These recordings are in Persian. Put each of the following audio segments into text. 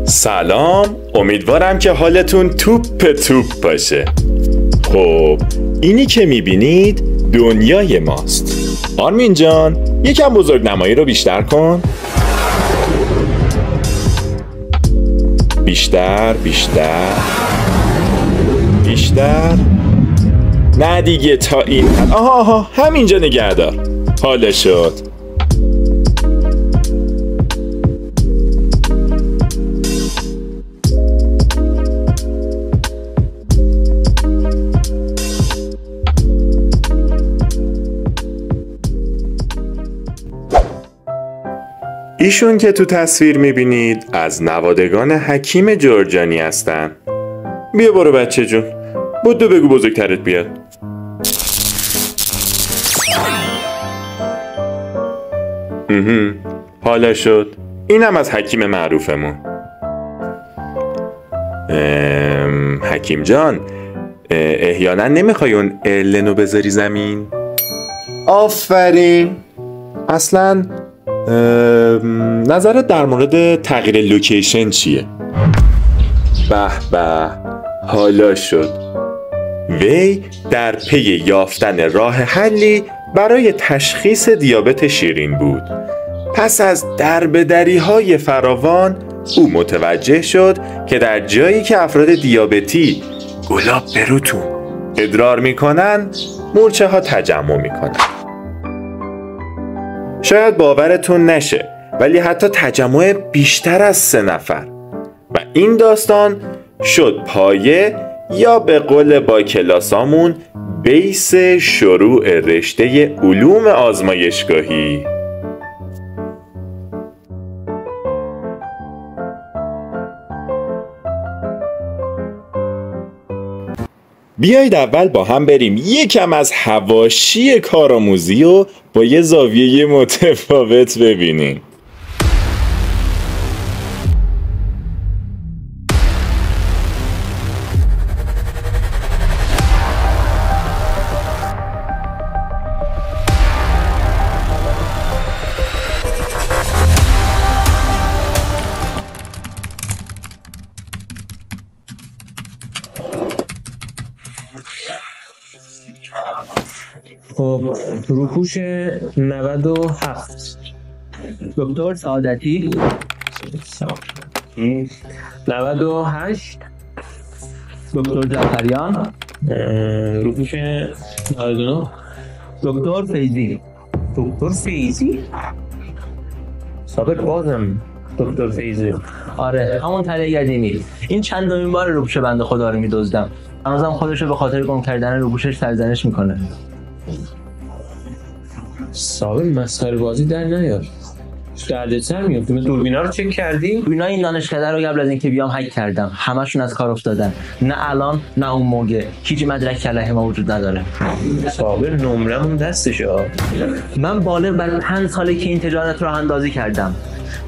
سلام، امیدوارم که حالتون توپ باشه. خب اینی که میبینید دنیای ماست. آرمین جان یکم بزرگنمایی رو بیشتر کن. بیشتر. نه دیگه تا این آها همینجا نگه دار. حالا شد. ایشون که تو تصویر میبینید از نوادگان حکیم جرجانی هستن. بیا برو بچه جون، بودو بگو بزرگترت بیاد. حالا شد. اینم از حکیم معروفمون. حکیم جان احیانا نمیخوای اون ارلنو بذاری زمین؟ آفرین. اصلا نظرت در مورد تغییر لوکیشن چیه؟ به حالا شد. وی در پی یافتن راه حلی برای تشخیص دیابت شیرین بود. پس از دربدری‌های فراوان او متوجه شد که در جایی که افراد دیابتی گلاب بروتون ادرار میکنن، مورچه ها تجمع میکنن. شاید باورتون نشه ولی حتی تجمع بیشتر از 3 نفر. و این داستان شد پایه یا به قول با کلاسامون بیس شروع رشته علوم آزمایشگاهی. بیایید اول با هم بریم یکم از حواشی کارآموزی رو با یه زاویه متفاوت ببینیم. خب روپوش 97 دکتر سعادتی 98 دکتر جعفریان روپوش 99 دکتر فیضی سابق بازم دکتر فیضی. آره همون طریق قدیمی. این چندمین بار روپوش بنده خدا رو میدزدم. هنوزم خودشو به خاطر گم کردن روپوشش سرزنش میکنه. صاحب مسخره بازی در نیار. دردسر میفته. دوربینا رو چک کردی؟ دوربینا این دانشکده رو قبل از اینکه بیام هک کردم. همشون از کار افتادن. نه الان نه اون موقع. هیچ مدرک علیه ما وجود نداره. صاحب نمره‌مون دستشه. من بالغ بر 5 ساله که این تجارت رو اندازی کردم.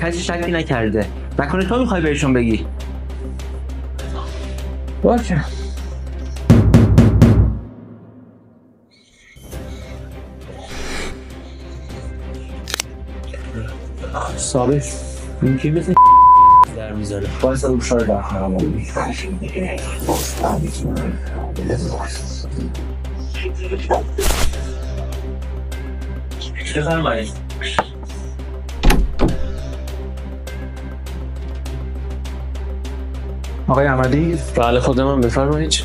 کسی شکی نکرده. نکنه تو میخوای بهشون بگی؟ باشه. صابر این که مثل در میزنه باید رو شار دخنم بفرمایید. آقای احمدی؟ بله خودم بفرمایید.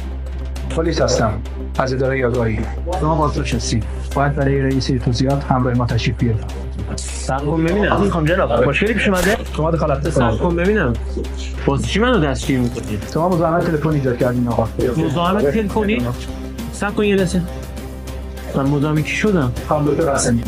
پلیس هستم از اداره یادگاهی. شما بازداشت هستید. باید برای رئیس توضیحات همراه ما تشریف بیارید. صبر کن ببینم. میخوام جناب مشکلی پیش اومده؟ شما دخالت بکنید. صبر کن ببینم. واسه چی منو دستگیر می‌کنید؟ شما مزاحمت تلفنی ایجاد کردین آقا. مزاحمت تلفنی؟ صبر کن یه لحظه. من مزاحم کی شدم؟ خانم دکتر قاسمی.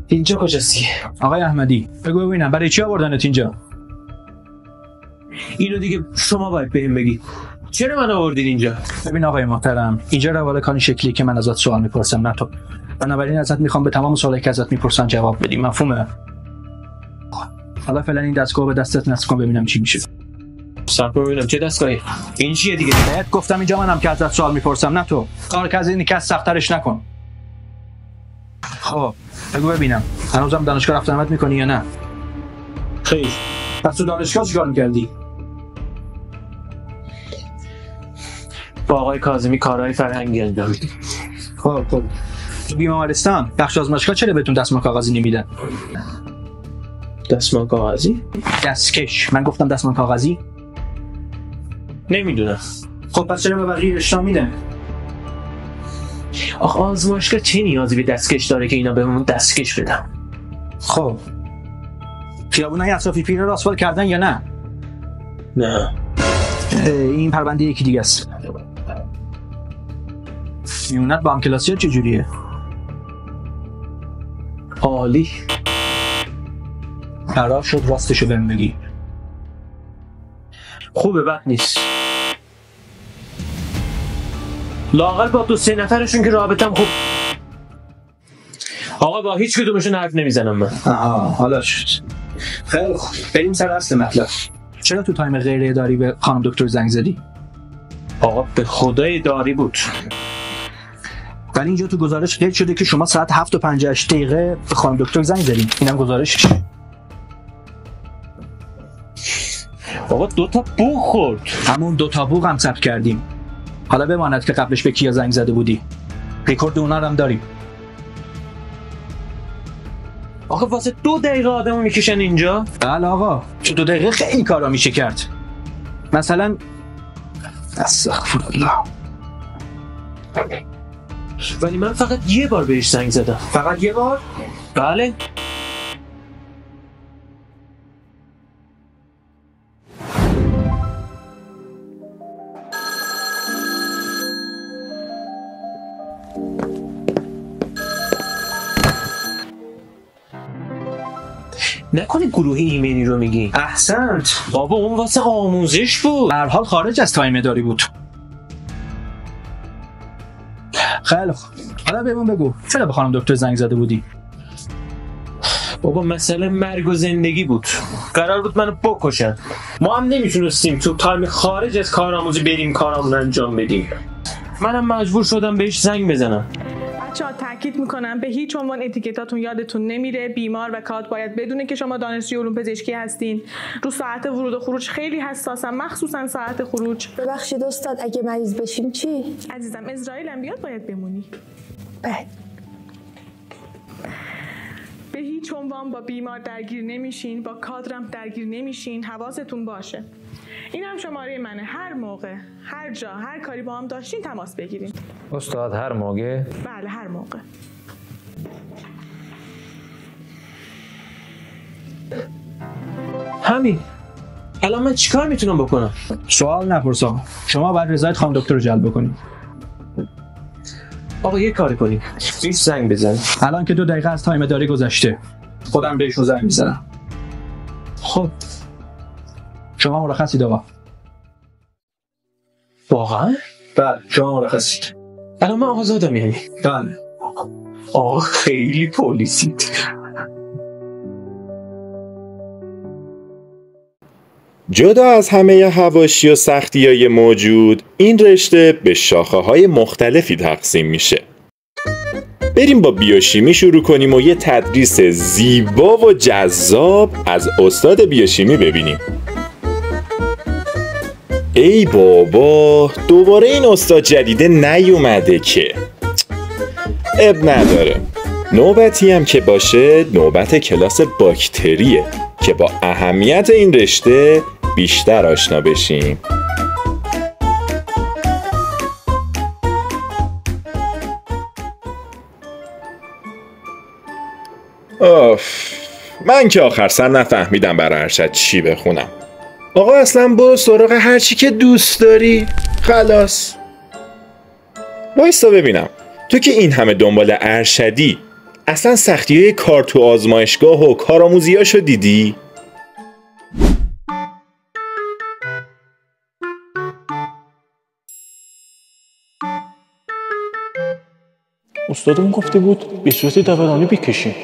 اینجا کجاست؟ آقای احمدی بگو ببینم برای چی آوردنت اینجا؟ اینو دیگه شما باید بهم بگی. چرا من آوردین اینجا؟ ببین آقای محترم، اینجا روال کانی شکلی که من ازت سوال میپرسم نه تو. بنابراین ازت میخوام به تمام سوالایی که ازت میپرسن جواب بدی. مفهومه؟ حالا فعلا این دستگاه به دستت نصب کن ببینم چی میشه. صبر ببینم چه دستگاهی؟ این چیه دیگه؟ بهت گفتم اینجا منم که ازت سوال میپرسم نه تو. کار که از اینی که سخت‌ترش نکن. خب بگو ببینم هنوزم دانشگاه رفت آمد میکنی یا نه؟ خیر. پس تو دانشگاه چیکار می‌کردی؟ با آقای کاظمی کارهای فرهنگی انجام میدم. خب تو بیمارستان بخش آزمایشگاه چرا بهتون دستمال کاغذی نمیدن؟ دستمال کاغذی؟ دستکش. من گفتم دستمال کاغذی؟ نمیدونم. خب پس چرا به بقیه رشته‌ها میدن؟ آخه آزمایشگاه چه نیازی به دستکش داره که اینا بهمون دستکش بدن؟ خب خیابونای اطرافی پیره رو آسفالت کردن یا نه؟ نه. این پرونده یکی دیگه است. میونت با همکلاسی‌ها چجوریه؟ عالی. قرار شد راستشو بهم بگی. خوبه بد نیست. لااقل با 2-3 نفرشون که رابطم خوب. آقا با هیچ کدومشون حرف نمیزنم من. آها حالا شد. خیلی خوب بریم سر اصل مطلب. چرا تو تایم غیر اداری به خانم دکتر زنگ زدی؟ آقا به خدای اداری بود. ولی اینجا تو گزارش قید شده که شما ساعت 7:58 به خانم دکتر زنگ زدین. اینم گزارشش. آقا 2 تا بوق خورد. همون 2 تا بوق هم ثبت کردیم. حالا بماند که قبلش به کیا زنگ زده بودی. رکورد اونا رو هم داریم. آقا واسه 2 دقیقه آدمو میکشن اینجا؟ بله آقا تو 2 دقیقه خیلی کارا میشه کرد. مثلا استغفرالله. ولی من فقط یه بار بهش زنگ زدم. فقط یه بار؟ بله. نکنه گروهی ایمنی رو میگی؟ احسنت. بابا اون واسه آموزش بود. به هر حال خارج از تایم اداری بود. خیلی خوب. حالا بهمون بگو چرا به خانم دکتر زنگ زده بودی؟ بابا مسئله مرگ و زندگی بود. قرار بود منو بکشن. ما هم نمیتونستیم تو تایم خارج از کارآموزی بریم کارامون انجام بدیم. منم مجبور شدم بهش زنگ بزنم. بچه‌ها تاکید میکنم به هیچ عنوان اتیکتاتون یادتون نمیره. بیمار و کادر باید بدونه که شما دانشجوی علوم پزشکی هستین. رو ساعت ورود و خروج خیلی حساسم، مخصوصا ساعت خروج. ببخشید استاد اگه مریض بشیم چی؟ عزیزم اسرائیل هم بیاد باید بمونی. بله. به هیچ عنوان با بیمار درگیر نمیشین، با کادرم درگیر نمیشین. حواستون باشه. این هم شماره منه. هر موقع، هر جا، هر کاری با هم داشتین تماس بگیرین. استاد هر موقع؟ بله هر موقع. همین. الان من چیکار میتونم بکنم؟ سوال نپرسا. شما باید رضایت خانم دکتر رو جلب بکنید. آقا یه کاری کنیم. بهش زنگ بزن. الان که 2 دقیقه از تایم اداری گذشته. خودم بهشون زنگ میزنم. خب شما مرخصید آقا. واقعا؟ بله شما مرخصید. الان من آزادم یعنی؟ بله. آقا خیلی پلیسید. جدا از همه حواشی و سختی‌های موجود، این رشته به شاخه‌های مختلفی تقسیم میشه. بریم با بیوشیمی شروع کنیم و یه تدریس زیبا و جذاب از استاد بیوشیمی ببینیم. ای بابا دوباره این استاد جدیده نیومده که. اب نداره. نوبتی هم که باشه نوبت کلاس باکتریه که با اهمیت این رشته بیشتر آشنا بشیم. من که آخر سر نفهمیدم برای ارشد چی بخونم. آقا اصلا برو سراغ هر چی که دوست داری خلاص. وایستا ببینم تو که این همه دنبال ارشدی اصلا سختی‌های کار تو آزمایشگاه و کارآموزیاشو دیدی؟ استادمون گفته بود به صورت دورانی بکشیم.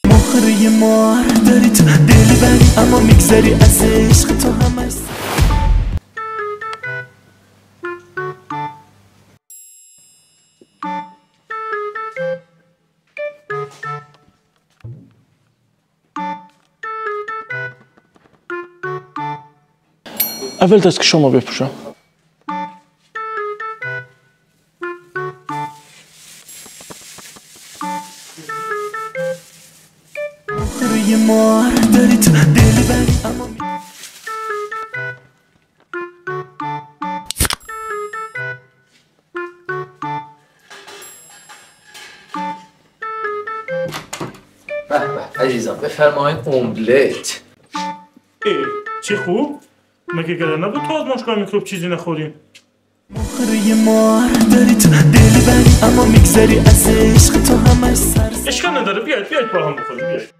مخری مار داری تو دل بری اما میگذری از عشق تو همش. اول دست که شما بپوشم. روی مار داری تو دل بری اما به عزیزم بفرمایید املت. چی خوب؟ مگه گره نبود تو آزمایشگاه میکروب چیزی نخوریم؟ روی مار داری تو دل بری اما میگذری از عشق تو همش سر. اشکال نداره بیاید با هم بخوریم بیاید.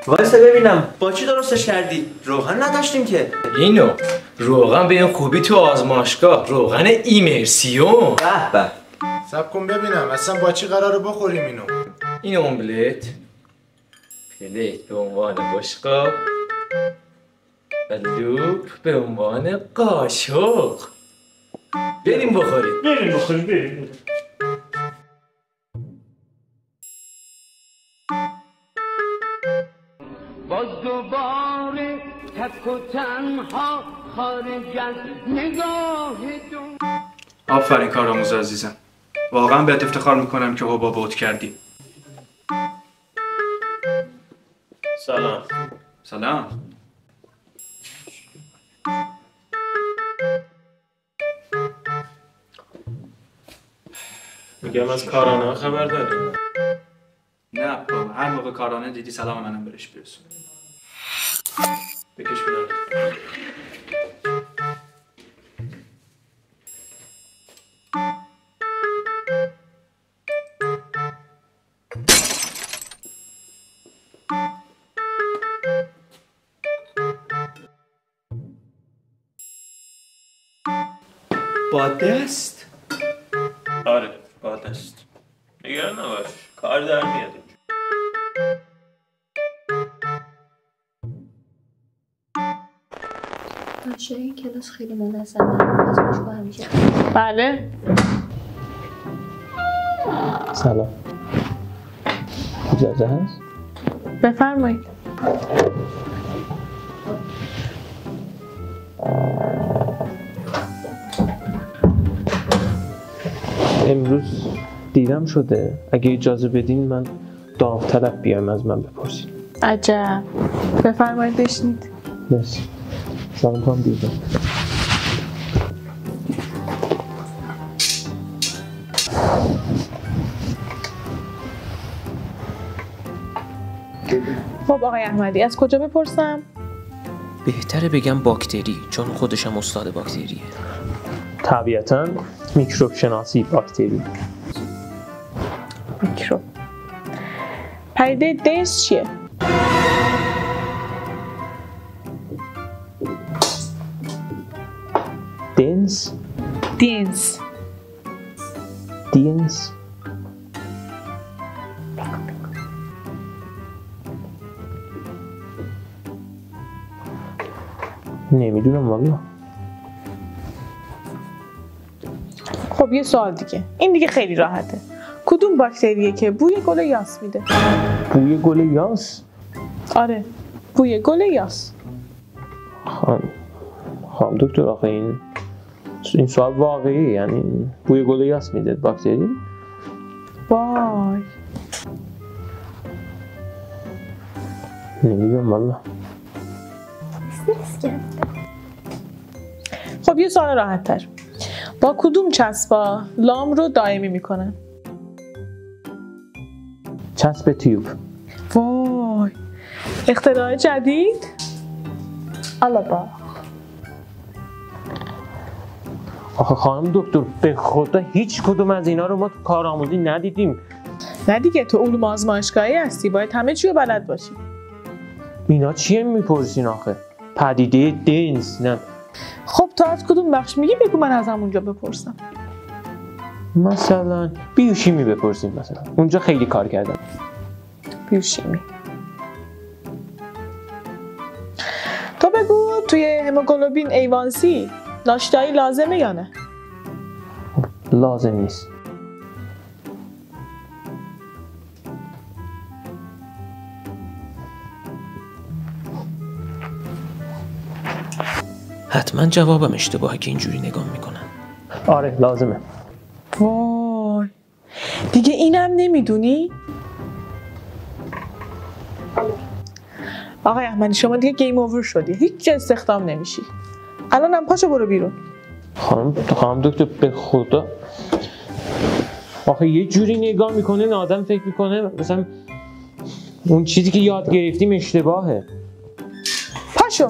وایسا ببینم با چی درستش کردی؟ روغن نداشتیم که. اینو روغن به این خوبی تو آزمایشگاه، روغن ایمرسیون. به صبر کن ببینم اصلا با چی قراره بخوریم اینو. این املت، پلیت به عنوان بشقاب و لوپ به عنوان قاشق. بریم بخوریم. باز دوباره تک و تنها خارج از نگاه دون. آفرین کارآموز عزیزم، واقعا بهت افتخار میکنم که حباب اوت کردی. سلام. میگم از کارانه خبر داری؟ نه بابا، هر موقع کارانه دیدی سلام منم برش برسون. بکش بیارم. با دست؟ آره با دست. نگران نباش، کار در میاد. بچه این کلاس خیلی منظمه. آزمایشگاه همیشه. بله. سلام. اجازه هست؟ بفرمایید. امروز دیدم شده. اگه اجازه بدین من داوطلب بیایم از من بپرسید. عجب. بفرمایید بشنید. مرسی. سلام کنم دیدم. خب آقای احمدی از کجا بپرسم؟ بهتره بگم باکتری، چون خودشم استاد باکتریه. طبیعتاً میکروب شناسی باکتری. میکروب. پدیده دنس چیه؟ دنس؟ دنس. دنس؟ نمیدونم والا. خب یه سوال دیگه. این دیگه خیلی راحته. کدوم باکتریه که بوی گل یاس میده؟ بوی گل یاس؟ آره. بوی گل یاس. خانم دکتر آخه این سوال واقعی، یعنی بوی گل یاس میده باکتری؟ وای. نمیدونم والا. خب یه سوال راحت تر. با کدوم چسبا لام رو دائمی میکنن؟ چسب تیوب. وای. اختراع جدید؟ آلابا. آخه خانم دکتر به خدا هیچ کدوم از اینا رو ما تو کارآموزی ندیدیم. نه دیگه تو علوم آزمایشگاهی هستی، باید همه چی رو بلد باشی. اینا چیه میپرسین آخه؟ پدیده دنس نه. خب تو از کدوم بخش میگی بگو من از همونجا بپرسم. مثلا بیوشیمی بپرسیم، مثلا اونجا خیلی کار کردم. بیوشیمی. تو بگو توی هموگلوبین A1C ناشتایی لازمه یا نه؟ لازم نیست. حتما جوابم اشتباهه که اینجوری نگاه میکنن. آره لازمه. وای دیگه اینم نمیدونی؟ آقای احمدی شما دیگه گیم اوور شدی، هیچ جا استخدام نمیشی. الانم پاشو برو بیرون. خانم دکتر به خدا آخه یه جوری نگاه میکنه آدم فکر میکنه مثلا اون چیزی که یاد گرفتیم اشتباهه. پاشو.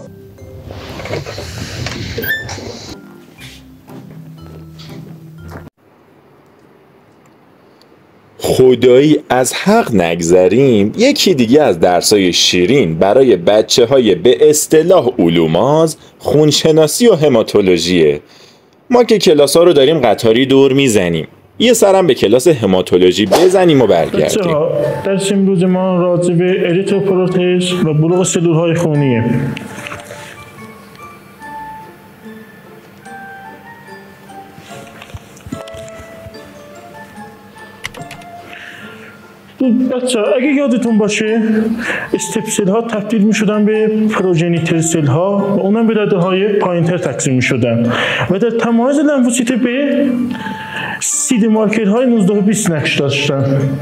خدایی از حق نگذریم، یکی دیگه از درسای شیرین برای بچه‌های به اصطلاح علوماز خونشناسی و هماتولوژیه. ما که کلاس‌ها رو داریم قطاری دور میزنیم، یه سرم به کلاس هماتولوژی بزنیم و برگردیم. بچه‌ها درس امروز ما راجع به اریتروپویتس و بلوغ سلول‌های خونیه. بچه اگه یادتون باشه استپسل ها تبدیل می شدن به پروژنیتر سل ها و اونم به رده های پایینتر تقسیم می شدن و در تمایز لنفوسیت به سید مارکر های 19 و 20 نقش داشتن.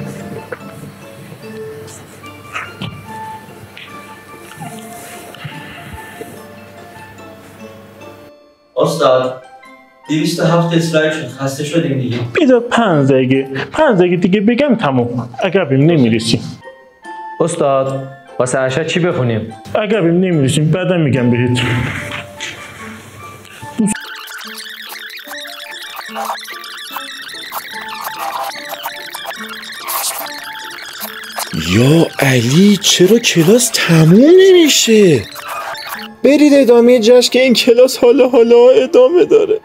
استاد 207 اسلاید شد، خسته شدیم دیگه. بیدا 5 دقیقه دیگه بگم تموم. عقبیم نمیرسیم. استاد واسه ارشد چی بخونیم؟ عقبیم نمیرسیم، بعدا میگم بهت. یا علی چرا کلاس تموم نمیشه؟ برید ادامه جشن که این کلاس حالا ادامه داره.